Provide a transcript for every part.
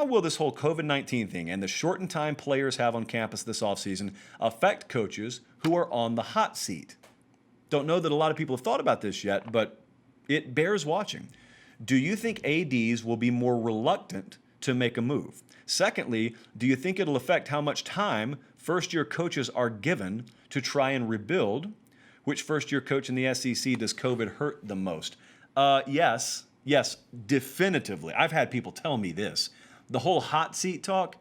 how will this whole COVID-19 thing and the shortened time players have on campus this offseason affect coaches who are on the hot seat? Don't know that a lot of people have thought about this yet, but it bears watching. Do you think ADs will be more reluctant to make a move? Secondly, do you think it'll affect how much time first-year coaches are given to try and rebuild? Which first-year coach in the SEC does COVID hurt the most? Yes, definitively. I've had people tell me this. The whole hot seat talk,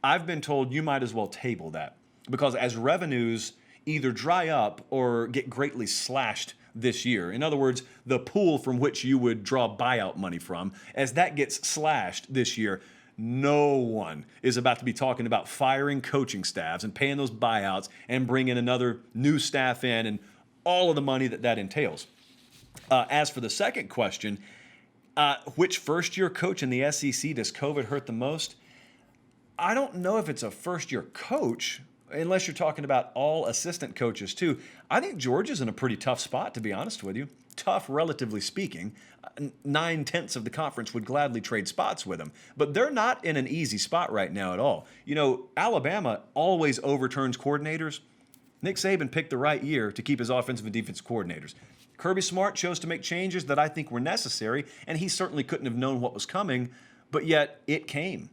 I've been told you might as well table that, because as revenues either dry up or get greatly slashed this year, in other words, the pool from which you would draw buyout money from, as that gets slashed this year, no one is about to be talking about firing coaching staffs and paying those buyouts and bringing another new staff in and all of the money that entails. As for the second question, which first-year coach in the SEC does COVID hurt the most? I don't know if it's a first-year coach, unless you're talking about all assistant coaches too. I think Georgia's in a pretty tough spot, to be honest with you. Tough, relatively speaking. 9/10 of the conference would gladly trade spots with them. But they're not in an easy spot right now at all. You know, Alabama always overturns coordinators. Nick Saban picked the right year to keep his offensive and defensive coordinators. Kirby Smart chose to make changes that I think were necessary, and he certainly couldn't have known what was coming, but yet it came.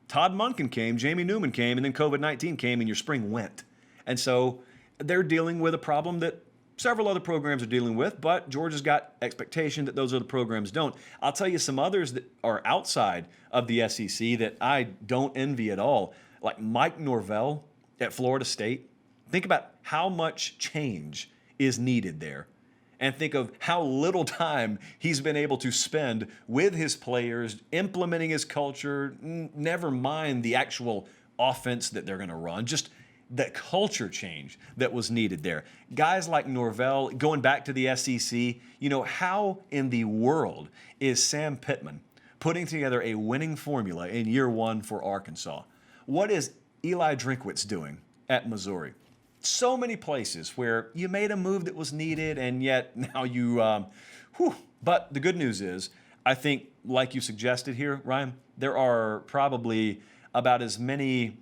Todd Monken came, Jamie Newman came, and then COVID-19 came, and your spring went. And so they're dealing with a problem that several other programs are dealing with, but Georgia's got expectation that those other programs don't. I'll tell you some others that are outside of the SEC that I don't envy at all, like Mike Norvell at Florida State. Think about how much change is needed there. And think of how little time he's been able to spend with his players, implementing his culture, never mind the actual offense that they're going to run, just the culture change that was needed there. Guys like Norvell, going back to the SEC, you know, how in the world is Sam Pittman putting together a winning formula in year one for Arkansas? What is Eli Drinkwitz doing at Missouri? So many places where you made a move that was needed, and yet now you, But the good news is, I think, like you suggested here, Ryan, there are probably about as many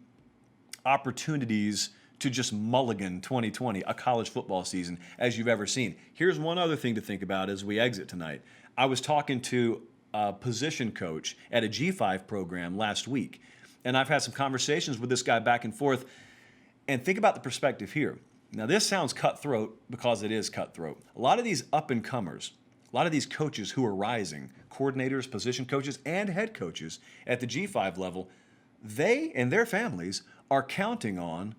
opportunities to just mulligan 2020, a college football season, as you've ever seen. Here's one other thing to think about as we exit tonight. I was talking to a position coach at a G5 program last week, and I've had some conversations with this guy back and forth. And think about the perspective here. Now, this sounds cutthroat because it is cutthroat. A lot of these up-and-comers, a lot of these coaches who are rising, coordinators, position coaches, and head coaches at the G5 level, they and their families are counting on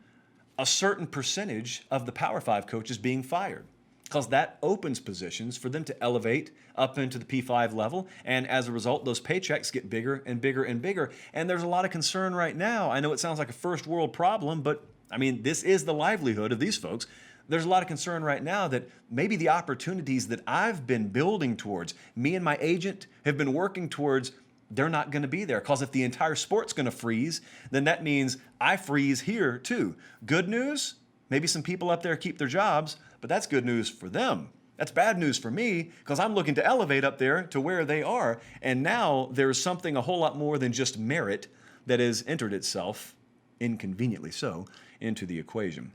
a certain percentage of the Power 5 coaches being fired, because that opens positions for them to elevate up into the P5 level. And as a result, those paychecks get bigger and bigger and bigger. And there's a lot of concern right now. I know it sounds like a first world problem, but I mean, this is the livelihood of these folks. There's a lot of concern right now that maybe the opportunities that I've been building towards, me and my agent have been working towards, they're not going to be there. Because if the entire sport's going to freeze, then that means I freeze here too. Good news, maybe some people up there keep their jobs, but that's good news for them. That's bad news for me, because I'm looking to elevate up there to where they are. And now there's something a whole lot more than just merit that has entered itself, inconveniently so, into the equation.